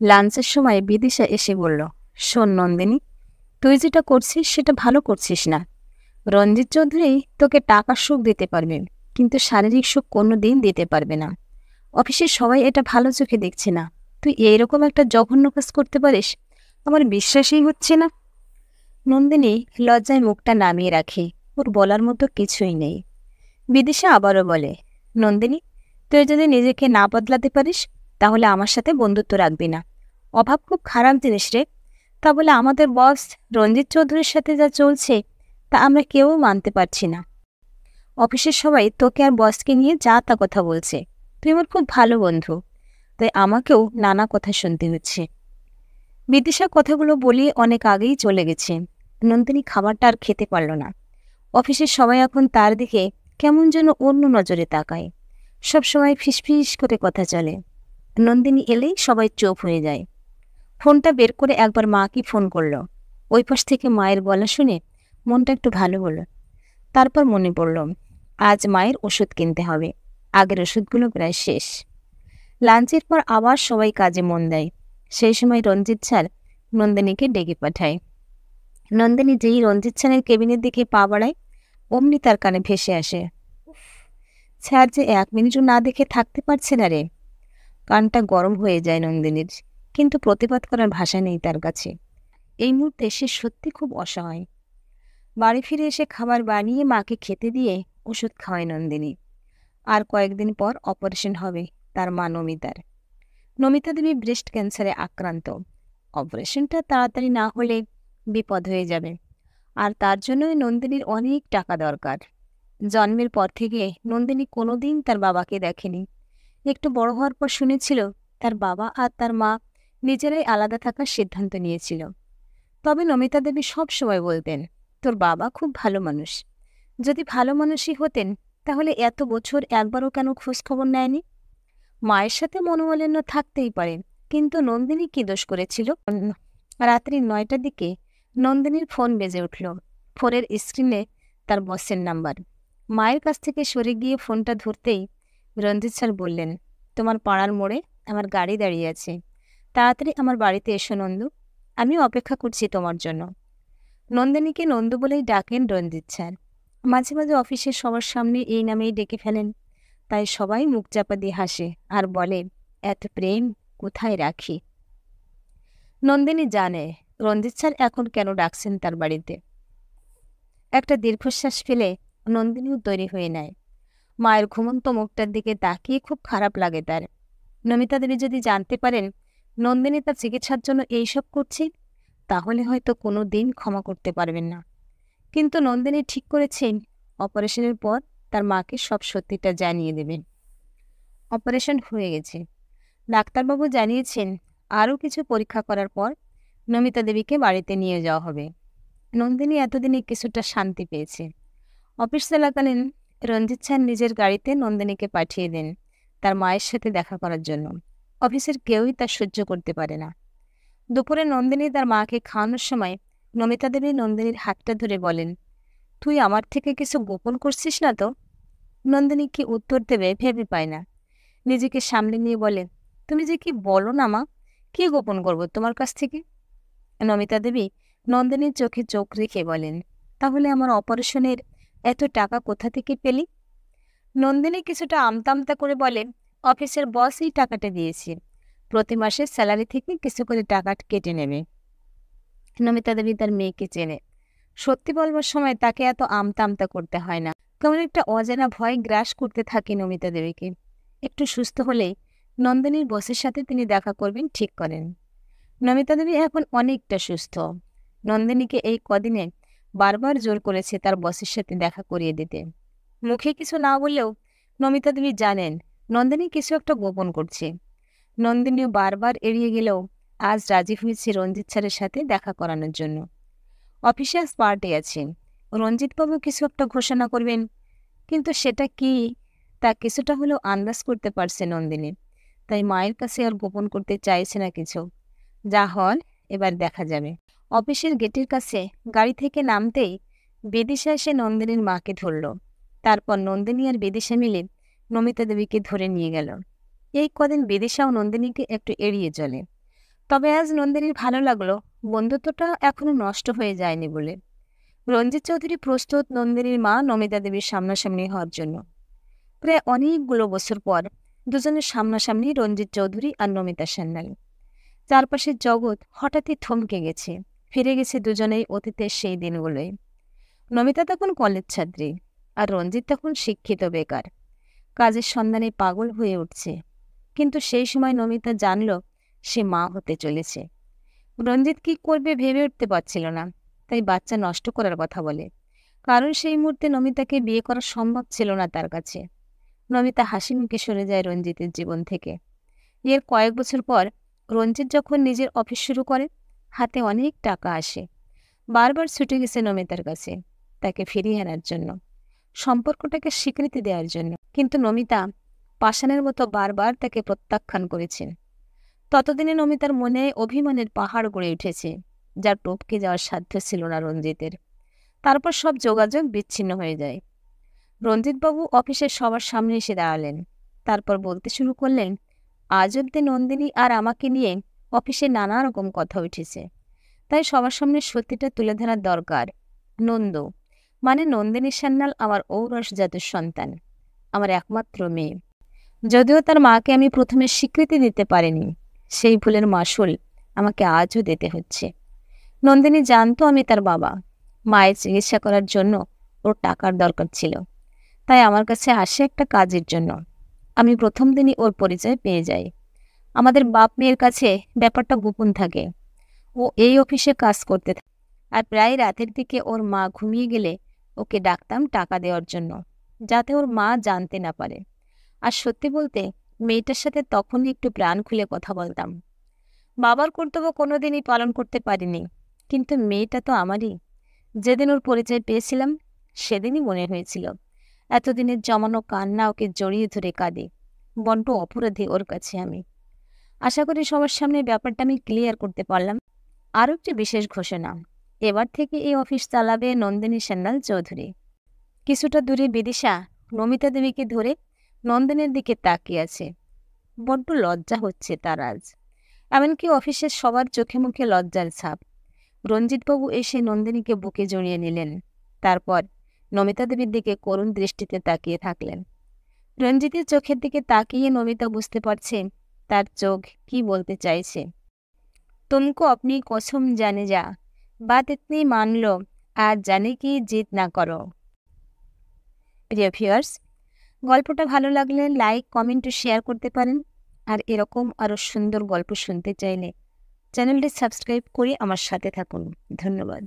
লাঞ্চের সময় বিদিশা এসে বলল, শোন নন্দিনী, তুই যেটা করছিস সেটা ভালো করছিস না। রঞ্জিত চৌধুরী তোকে টাকার সুখ দিতে পারবে, কিন্তু শারীরিক সুখ কোনো দিন দিতে পারবে না। অফিসের সবাই এটা ভালো চোখে দেখছে না, তুই এইরকম একটা জঘন্য কাজ করতে পারিস, আমার বিশ্বাসই হচ্ছে না। নন্দিনী লজ্জায় মুখটা নামিয়ে রাখে, ওর বলার মতো কিছুই নেই। বিদিশা আবারও বলে, নন্দিনী, তুই যদি নিজেকে না বদলাতে পারিস তাহলে আমার সাথে বন্ধুত্ব রাখবি না। অভাব খুব খারাপ জিনিস রে। তা বলে আমাদের বস রঞ্জিত চৌধুরীর সাথে যা চলছে তা আমরা কেউ মানতে পারছি না। অফিসের সবাই তোকে আর বসকে নিয়ে যা তা কথা বলছে। তুই আমার খুব ভালো বন্ধু, তাই আমাকেও নানা কথা শুনতে হচ্ছে। বিদিশা কথাগুলো বলিয়ে অনেক আগেই চলে গেছে। নন্দিনী খাবারটা আর খেতে পারল না। অফিসের সবাই এখন তার দিকে কেমন যেন অন্য নজরে তাকায়। সবসময় ফিসফিস করে কথা চলে। নন্দিনী এলেই সবাই চুপ হয়ে যায়। ফোনটা বের করে একবার মাকে ফোন করল। ওই পাশ থেকে মায়ের গলা শুনে মনটা একটু ভালো হলো। তারপর মনে পড়ল, আজ মায়ের ওষুধ কিনতে হবে, আগের ওষুধগুলো প্রায় শেষ। লাঞ্চের পর আবার সবাই কাজে মন দেয়। সেই সময় রঞ্জিত স্যার নন্দিনীকে ডেকে পাঠায়। নন্দিনী যেই রঞ্জিত স্যারের কেবিনের দিকে পা বাড়ায়, অমনি তার কানে ভেসে আসে, স্যার যে 1 মিনিটও না দেখে থাকতে পারছে না রে। কানটা গরম হয়ে যায় নন্দিনীর, কিন্তু প্রতিবাদ করার ভাষা নেই তার কাছে। এই মুহূর্তে সে সত্যি খুব অসহায়। বাড়ি ফিরে এসে খাবার বানিয়ে মাকে খেতে দিয়ে ওষুধ খাওয়ায় নন্দিনী। আর কয়েকদিন পর অপারেশন হবে তার মা নমিতার। নমিতা দেবী ব্রেস্ট ক্যান্সারে আক্রান্ত। অপারেশনটা তাড়াতাড়ি না হলে বিপদ হয়ে যাবে, আর তার জন্যই নন্দিনীর অনেক টাকা দরকার। জন্মের পর থেকে নন্দিনী কোনোদিন তার বাবাকে দেখেনি। একটু বড় হওয়ার পর শুনেছিল তার বাবা আর তার মা নিজেরাই আলাদা থাকার সিদ্ধান্ত নিয়েছিল। তবে নমিতা দেবী সব সময় বলতেন, তোর বাবা খুব ভালো মানুষ। যদি ভালো মানুষই হতেন তাহলে এত বছর একবারও কেন খোঁজখবর নেয়নি? মায়ের সাথে মনোমালিন্য থাকতেই পারে, কিন্তু নন্দিনী কি দোষ করেছিল? রাত্রি 9টার দিকে নন্দিনীর ফোন বেজে উঠল। ফোনের স্ক্রিনে তার বসের নাম্বার। মায়ের কাছ থেকে সরে গিয়ে ফোনটা ধরতেই রঞ্জিত স্যার বললেন, তোমার পাড়ার মোড়ে আমার গাড়ি দাঁড়িয়ে আছে, তাড়াতাড়ি আমার বাড়িতে এসো নন্দু, আমি অপেক্ষা করছি তোমার জন্য। নন্দিনীকে নন্দু বলেই ডাকেন রঞ্জিত স্যার। মাঝে মাঝে অফিসের সবার সামনে এই নামেই ডেকে ফেলেন, তাই সবাই মুখ চাপা দিয়ে হাসে আর বলে, এত প্রেম কোথায় রাখি। নন্দিনী জানে রঞ্জিত স্যার এখন কেন ডাকছেন তার বাড়িতে। একটা দীর্ঘশ্বাস ফেলে নন্দিনীও তৈরি হয়ে নেয়। মায়ের ঘুমন্ত মুখটার দিকে তাকিয়ে খুব খারাপ লাগে তার। নমিতা দেবী যদি জানতে পারেন নন্দিনী তার চিকিৎসার জন্য এইসব করছে, তাহলে হয়তো কোনো দিন ক্ষমা করতে পারবেন না। কিন্তু নন্দিনী ঠিক করেছেন অপারেশনের পর তার মাকে সব সত্যিটা জানিয়ে দেবেন। অপারেশন হয়ে গেছে, ডাক্তারবাবু জানিয়েছেন আরও কিছু পরীক্ষা করার পর নমিতা দেবীকে বাড়িতে নিয়ে যাওয়া হবে। নন্দিনী এতদিনে কিছুটা শান্তি পেয়েছে। অফিস চলাকালীন রঞ্জিত স্যার নিজের গাড়িতে নন্দিনীকে পাঠিয়ে দেন তার মায়ের সাথে দেখা করার জন্য। অফিসের কেউই তা সহ্য করতে পারে না। দুপুরে নন্দিনী তার মাকে খাওয়ানোর সময় নমিতা দেবী নন্দিনীর হাতটা ধরে বলেন, তুই আমার থেকে কিছু গোপন করছিস না তো? নন্দিনী কি উত্তর দেবে ভেবে পায় না। নিজেকে সামলে নিয়ে বলে, তুমি যে কি বলো না মা, কি গোপন করব তোমার কাছ থেকে? নমিতা দেবী নন্দিনীর চোখে চোখ রেখে বলেন, তাহলে আমার অপারেশনের এত টাকা কোথা থেকে পেলি? নন্দিনী কিছুটা আমতা আমতা করে বলে, অফিসের বস এই টাকাটা দিয়েছে, প্রতি মাসের স্যালারি থেকে কিছু করে টাকা কেটে নেবে। নমিতা দেবী তার মেয়েকে চেনে। সত্যি বলবার সময় তাকে এত আমতা আমতা করতে হয় না। কেমন একটা অজানা ভয় গ্রাস করতে থাকে নমিতা দেবীকে। একটু সুস্থ হলেই নন্দিনীর বসের সাথে তিনি দেখা করবেন ঠিক করেন। নমিতা দেবী এখন অনেকটা সুস্থ। নন্দিনীকে এই কদিনে বারবার জোর করেছে তার বসের সাথে দেখা করিয়ে দিতে। মুখে কিছু না বললেও নমিতা দেবী জানেন নন্দিনী কিছু একটা গোপন করছে। নন্দিনীও বারবার এড়িয়ে গেলেও আজ রাজি হয়েছে রঞ্জিত স্যারের সাথে দেখা করানোর জন্য। অফিসে আজ পার্টি আছে, রঞ্জিতবাবু কিছু একটা ঘোষণা করবেন, কিন্তু সেটা কি তা কিছুটা হলেও আন্দাজ করতে পারছে নন্দিনী। তাই মায়ের কাছে আর গোপন করতে চাইছে না কিছু। যা হল এবার দেখা যাবে। অফিসের গেটের কাছে গাড়ি থেকে নামতেই বিদিশা এসে নন্দিনীর মাকে ধরল। তারপর নন্দিনী আর বিদিশা মিলে নমিতা দেবীকে ধরে নিয়ে গেল। এই কদিন বিদিশা ও নন্দিনীকে একটু এড়িয়ে চলে। তবে আজ নন্দিনীর ভালো লাগলো বন্ধুত্বটা এখনো নষ্ট হয়ে যায়নি বলে। রঞ্জিত চৌধুরী প্রস্তুত নন্দিনীর মা নমিতা দেবীর সামনাসামনি হওয়ার জন্য। প্রায় অনেকগুলো বছর পর দুজনের সামনাসামনি রঞ্জিত চৌধুরী আর নমিতা সান্যাল। চারপাশের জগৎ হঠাৎই থমকে গেছে, ফিরে গেছে দুজনেই অতীতের সেই দিনগুলোয়। নমিতা তখন কলেজ ছাত্রী, আর রঞ্জিত তখন শিক্ষিত বেকার, কাজের সন্ধানে পাগল হয়ে উঠছে। কিন্তু সেই সময় নমিতা জানল সে মা হতে চলেছে। রঞ্জিত কি করবে ভেবে উঠতে পারছিল না, তাই বাচ্চা নষ্ট করার কথা বলে। কারণ সেই মুহূর্তে নমিতাকে বিয়ে করা সম্ভব ছিল না তার কাছে। নমিতা হাসি মুখে সরে যায় রঞ্জিতের জীবন থেকে। এর কয়েক বছর পর রঞ্জিত যখন নিজের অফিস শুরু করে, হাতে অনেক টাকা আসে। বারবার ছুটে গেছে নমিতার কাছে তাকে ফিরিয়ে আনার জন্য, সম্পর্কটাকে স্বীকৃতি দেওয়ার জন্য। কিন্তু নমিতা পাষাণের মতো বারবার তাকে প্রত্যাখ্যান করেছেন। ততদিনে নমিতার মনে অভিমানের পাহাড় গড়ে উঠেছে, যার টপকে যাওয়ার সাধ্য ছিল না রঞ্জিতের। তারপর সব যোগাযোগ বিচ্ছিন্ন হয়ে যায়। রঞ্জিতবাবু অফিসের সবার সামনে এসে দাঁড়ালেন। তারপর বলতে শুরু করলেন, আজ অব্দি নন্দিনী আর আমাকে নিয়ে অফিসে নানা রকম কথা উঠেছে, তাই সবার সামনে সত্যিটা তুলে ধরার দরকার। নন্দ মানে নন্দিনী সান্যাল আমার ঔরস জাতের সন্তান, আমার একমাত্র মেয়ে। যদিও তার মাকে আমি প্রথমে স্বীকৃতি দিতে পারিনি, সেই ভুলের মাসুল আমাকে আজও দিতে হচ্ছে। নন্দিনী জানতো আমি তার বাবা। মায়ের চিকিৎসা করার জন্য ওর টাকার দরকার ছিল, তাই আমার কাছে আসে একটা কাজের জন্য। আমি প্রথম দিনই ওর পরিচয় পেয়ে যাই। আমাদের বাপ মেয়ের কাছে ব্যাপারটা গোপন থাকে। ও এই অফিসে কাজ করতে থাকে, আর প্রায় রাতের দিকে ওর মা ঘুমিয়ে গেলে ওকে ডাকতাম টাকা দেওয়ার জন্য, যাতে ওর মা জানতে না পারে। আর সত্যি বলতে মেয়েটার সাথে তখনই একটু প্রাণ খুলে কথা বলতাম। বাবার কর্তব্য কোনোদিনই পালন করতে পারিনি, কিন্তু মেয়েটা তো আমারই। যেদিন ওর পরিচয় পেয়েছিলাম সেদিনই মনে হয়েছিল এতদিনের জমানো কান্না ওকে জড়িয়ে ধরে কাঁদে। বড্ড অপরাধী ওর কাছে আমি। আশা করি সবার সামনে ব্যাপারটা আমি ক্লিয়ার করতে পারলাম। আরও একটি বিশেষ ঘোষণা, এবার থেকে এই অফিস চালাবে নন্দিনী সান্যাল চৌধুরী। কিছুটা দূরে বিদিশা নমিতা দেবীকে ধরে নন্দিনীর দিকে তাকিয়ে আছে। বড্ড লজ্জা হচ্ছে তার আজ। এমনকি অফিসের সবার চোখে মুখে লজ্জার ছাপ। রঞ্জিতবাবু এসে নন্দিনীকে বুকে জড়িয়ে নিলেন। তারপর নমিতা দেবীর দিকে করুণ দৃষ্টিতে তাকিয়ে থাকলেন। রঞ্জিতের চোখের দিকে তাকিয়ে নমিতা বুঝতে পারছে তার চোখ কি বলতে চাইছে। তুমকো আপনি কসম জানে যা, বাত ইতনি মান লো, আজ জানে কি জিদ না করো। প্রিয় ভিউয়ার্স, গল্পটা ভালো লাগলে লাইক, কমেন্ট ও শেয়ার করতে পারেন। আর এরকম আরও সুন্দর গল্প শুনতে চাইলে চ্যানেলটি সাবস্ক্রাইব করে আমার সাথে থাকুন। ধন্যবাদ।